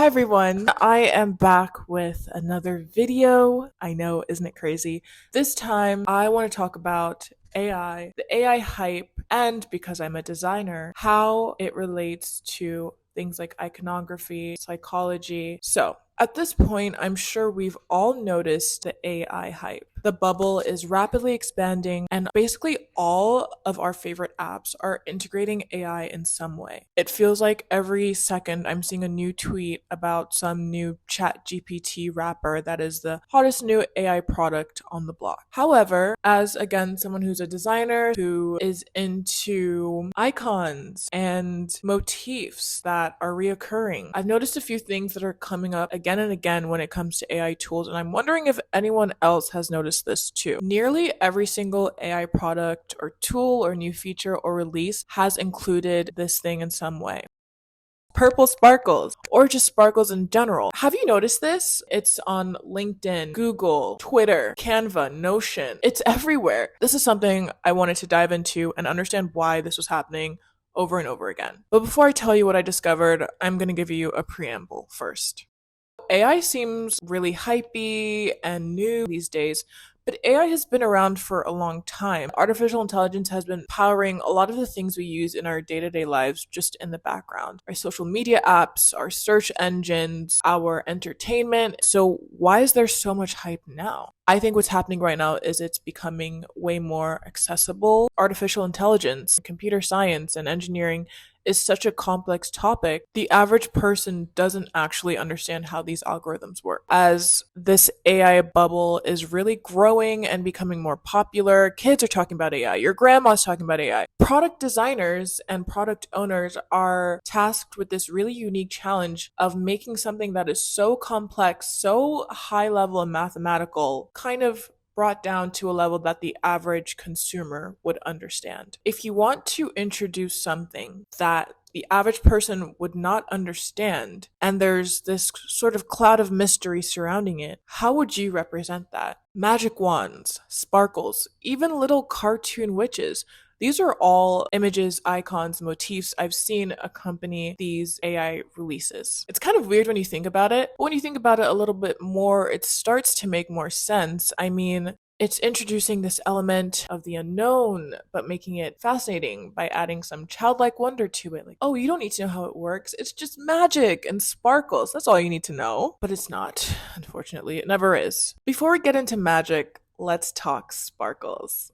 Hi everyone, I am back with another video. I know, isn't it crazy? This time I want to talk about AI, the AI hype, and because I'm a designer, how it relates to things like iconography, psychology. So, at this point, I'm sure we've all noticed the AI hype. The bubble is rapidly expanding, and basically all of our favorite apps are integrating AI in some way. It feels like every second I'm seeing a new tweet about some new Chat GPT wrapper that is the hottest new AI product on the block. However, as again, someone who's a designer who is into icons and motifs that are reoccurring, I've noticed a few things that are coming up again and again when it comes to AI tools, and I'm wondering if anyone else has noticed this too. Nearly every single AI product or tool or new feature or release has included this thing in some way. Purple sparkles, or just sparkles in general. Have you noticed this? It's on LinkedIn, Google, Twitter, Canva, Notion. It's everywhere. This is something I wanted to dive into and understand why this was happening over and over again. But before I tell you what I discovered, I'm going to give you a preamble first. AI seems really hypey and new these days, but AI has been around for a long time. Artificial intelligence has been powering a lot of the things we use in our day to day lives just in the background. Our social media apps, our search engines, our entertainment. So, why is there so much hype now? I think what's happening right now is it's becoming way more accessible. Artificial intelligence, computer science, and engineering is such a complex topic, the average person doesn't actually understand how these algorithms work. As this AI bubble is really growing and becoming more popular, kids are talking about AI, your grandma's talking about AI. Product designers and product owners are tasked with this really unique challenge of making something that is so complex, so high level and mathematical, kind of brought down to a level that the average consumer would understand. If you want to introduce something that the average person would not understand, and there's this sort of cloud of mystery surrounding it, how would you represent that? Magic wands, sparkles, even little cartoon witches. These are all images, icons, motifs I've seen accompany these AI releases. It's kind of weird when you think about it, but when you think about it a little bit more, it starts to make more sense. I mean, it's introducing this element of the unknown, but making it fascinating by adding some childlike wonder to it. Like, oh, you don't need to know how it works. It's just magic and sparkles. That's all you need to know. But it's not, unfortunately. It never is. Before we get into magic, let's talk sparkles.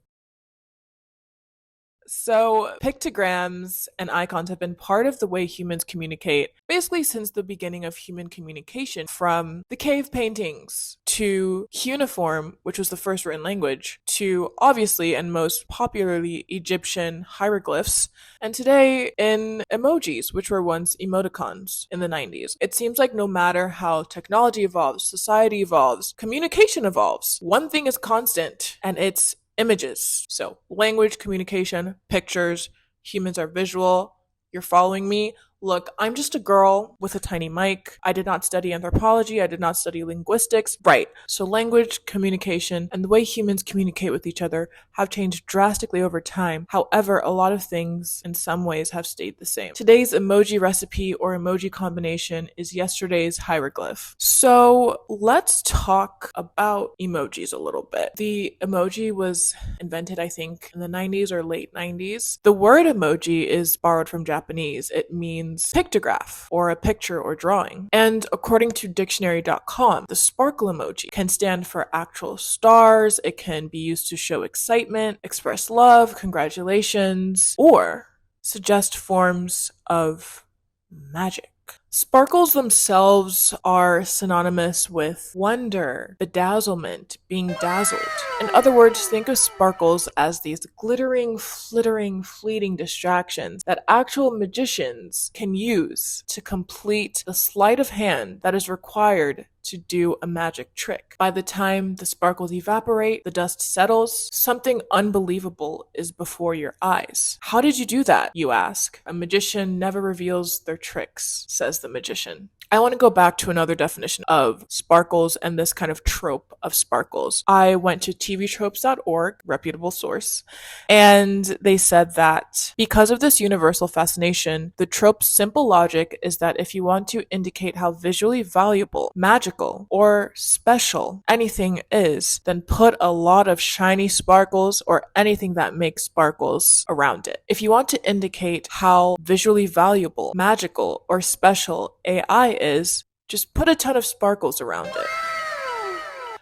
So, pictograms and icons have been part of the way humans communicate basically since the beginning of human communication, from the cave paintings to cuneiform, which was the first written language, to obviously and most popularly Egyptian hieroglyphs, and today in emojis, which were once emoticons in the 90s. It seems like no matter how technology evolves, society evolves, communication evolves, one thing is constant, and it's images. So, language, communication, pictures, humans are visual. You're following me? Look, I'm just a girl with a tiny mic. I did not study anthropology. I did not study linguistics. Right. So, language, communication, and the way humans communicate with each other have changed drastically over time. However, a lot of things in some ways have stayed the same. Today's emoji recipe or emoji combination is yesterday's hieroglyph. So, let's talk about emojis a little bit. The emoji was invented, I think, in the 90s or late 90s. The word emoji is borrowed from Japanese. It means pictograph or a picture or drawing. And according to dictionary.com, the sparkle emoji can stand for actual stars, it can be used to show excitement, express love, congratulations, or suggest forms of magic. Sparkles themselves are synonymous with wonder, bedazzlement, being dazzled. In other words, think of sparkles as these glittering, flittering, fleeting distractions that actual magicians can use to complete the sleight of hand that is required to do a magic trick. By the time the sparkles evaporate, the dust settles, something unbelievable is before your eyes. How did you do that, you ask? A magician never reveals their tricks, says the magician. I want to go back to another definition of sparkles and this kind of trope of sparkles. I went to tvtropes.org, reputable source, and they said that because of this universal fascination, the trope's simple logic is that if you want to indicate how visually valuable, magical, or special anything is, then put a lot of shiny sparkles or anything that makes sparkles around it. If you want to indicate how visually valuable, magical, or special AI is, just put a ton of sparkles around it.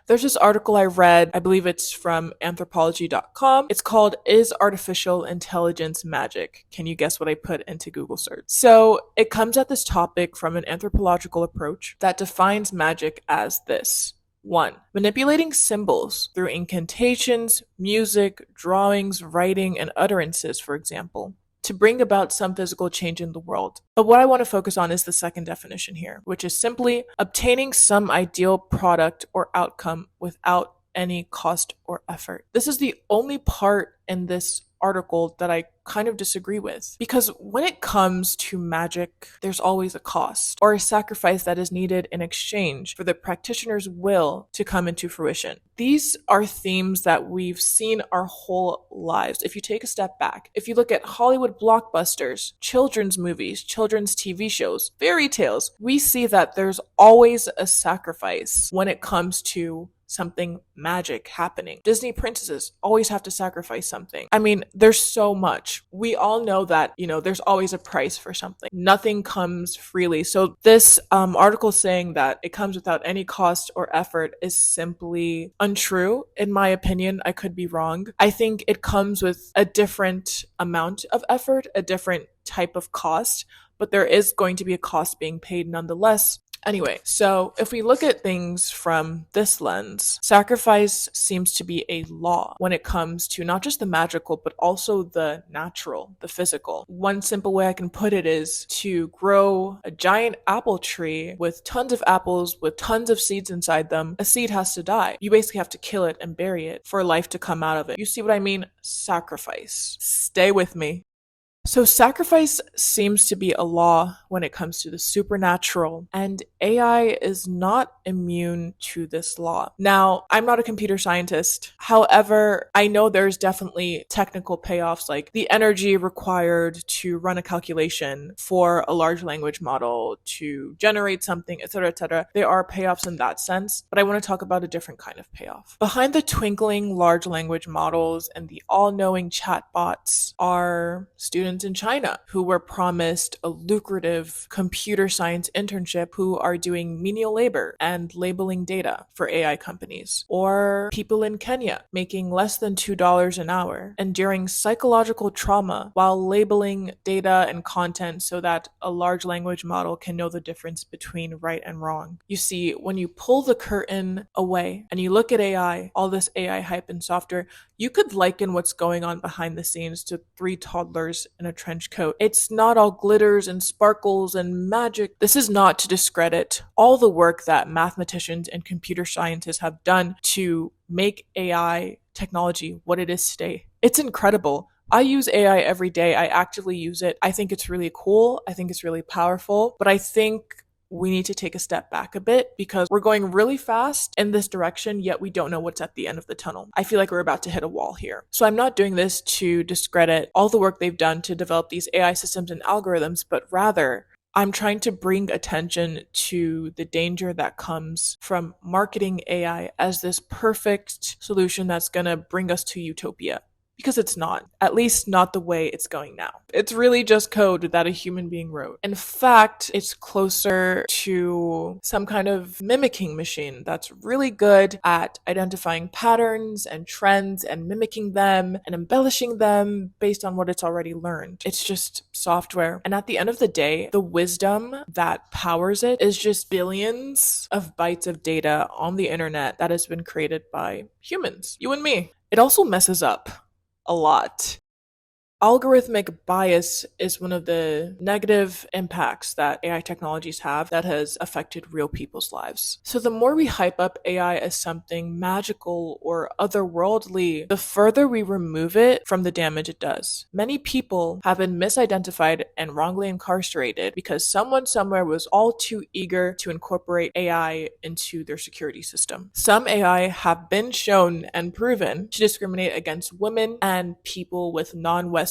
There's this article I read, I believe it's from anthropology.com. It's called Is Artificial Intelligence Magic? Can you guess what I put into Google search? So it comes at this topic from an anthropological approach that defines magic as this. 1. Manipulating symbols through incantations, music, drawings, writing, and utterances, for example, to bring about some physical change in the world. But what I want to focus on is the second definition here, which is simply obtaining some ideal product or outcome without any cost or effort. This is the only part in this article that I kind of disagree with. Because when it comes to magic, there's always a cost or a sacrifice that is needed in exchange for the practitioner's will to come into fruition. These are themes that we've seen our whole lives. If you take a step back, if you look at Hollywood blockbusters, children's movies, children's TV shows, fairy tales, we see that there's always a sacrifice when it comes to something magic happening. Disney princesses always have to sacrifice something. I mean, there's so much. We all know that, there's always a price for something. Nothing comes freely. So this article saying that it comes without any cost or effort is simply untrue. In my opinion, I could be wrong. I think it comes with a different amount of effort, a different type of cost, but there is going to be a cost being paid nonetheless. Anyway, so if we look at things from this lens, sacrifice seems to be a law when it comes to not just the magical, but also the natural, the physical. One simple way I can put it is to grow a giant apple tree with tons of apples, with tons of seeds inside them. A seed has to die. You basically have to kill it and bury it for life to come out of it. You see what I mean? Sacrifice. Stay with me. So sacrifice seems to be a law when it comes to the supernatural, and AI is not immune to this law. Now, I'm not a computer scientist. However, I know there's definitely technical payoffs, like the energy required to run a calculation for a large language model to generate something, etc., etc. There are payoffs in that sense, but I want to talk about a different kind of payoff. Behind the twinkling large language models and the all-knowing chatbots are students in China who were promised a lucrative computer science internship who are doing menial labor and labeling data for AI companies, or people in Kenya making less than $2 an hour, enduring psychological trauma while labeling data and content so that a large language model can know the difference between right and wrong. You see, when you pull the curtain away and you look at AI, all this AI hype and software, you could liken what's going on behind the scenes to 3 toddlers in a trench coat. It's not all glitters and sparkles and magic. This is not to discredit all the work that mathematicians and computer scientists have done to make AI technology what it is today. It's incredible. I use AI every day. I actively use it. I think it's really cool. I think it's really powerful. But I think we need to take a step back a bit because we're going really fast in this direction, yet we don't know what's at the end of the tunnel. I feel like we're about to hit a wall here. So I'm not doing this to discredit all the work they've done to develop these AI systems and algorithms, but rather I'm trying to bring attention to the danger that comes from marketing AI as this perfect solution that's going to bring us to utopia. Because it's not. At least not the way it's going now. It's really just code that a human being wrote. In fact, it's closer to some kind of mimicking machine that's really good at identifying patterns and trends and mimicking them and embellishing them based on what it's already learned. It's just software. And at the end of the day, the wisdom that powers it is just billions of bytes of data on the internet that has been created by humans, you and me. It also messes up a lot. Algorithmic bias is one of the negative impacts that AI technologies have that has affected real people's lives. So, the more we hype up AI as something magical or otherworldly, the further we remove it from the damage it does. Many people have been misidentified and wrongly incarcerated because someone somewhere was all too eager to incorporate AI into their security system. Some AI have been shown and proven to discriminate against women and people with non-Western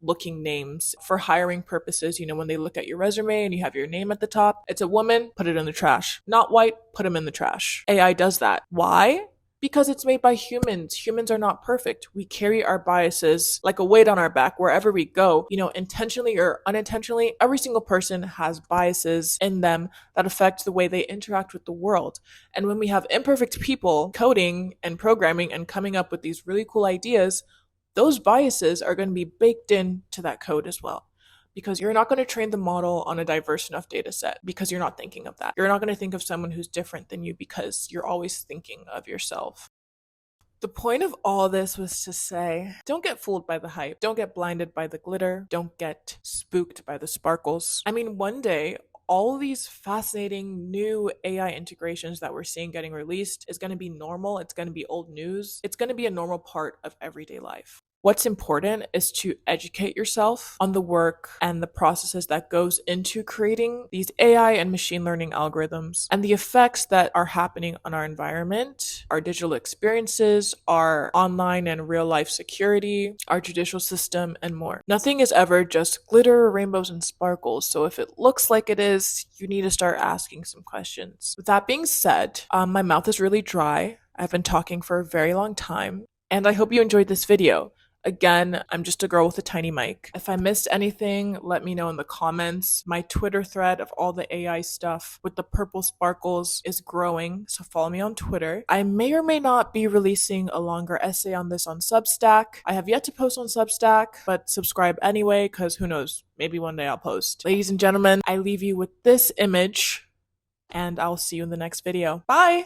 looking names for hiring purposes. When they look at your resume and you have your name at the top, it's a woman, put it in the trash. Not white, put them in the trash. AI does that. Why? Because it's made by humans. Humans are not perfect. We carry our biases like a weight on our back wherever we go. Intentionally or unintentionally, every single person has biases in them that affect the way they interact with the world. And when we have imperfect people coding and programming and coming up with these really cool ideas, those biases are going to be baked into that code as well. Because you're not going to train the model on a diverse enough data set because you're not thinking of that. You're not going to think of someone who's different than you because you're always thinking of yourself. The point of all this was to say, don't get fooled by the hype. Don't get blinded by the glitter. Don't get spooked by the sparkles. I mean, one day, all these fascinating new AI integrations that we're seeing getting released is going to be normal. It's going to be old news. It's going to be a normal part of everyday life. What's important is to educate yourself on the work and the processes that goes into creating these AI and machine learning algorithms and the effects that are happening on our environment, our digital experiences, our online and real life security, our judicial system, and more. Nothing is ever just glitter, rainbows, and sparkles. So if it looks like it is, you need to start asking some questions. With that being said, my mouth is really dry. I've been talking for a very long time, and I hope you enjoyed this video. Again, I'm just a girl with a tiny mic. If I missed anything, let me know in the comments. My Twitter thread of all the AI stuff with the purple sparkles is growing, so follow me on Twitter. I may or may not be releasing a longer essay on this on Substack. I have yet to post on Substack, but subscribe anyway, because who knows, maybe one day I'll post. Ladies and gentlemen, I leave you with this image, and I'll see you in the next video. Bye!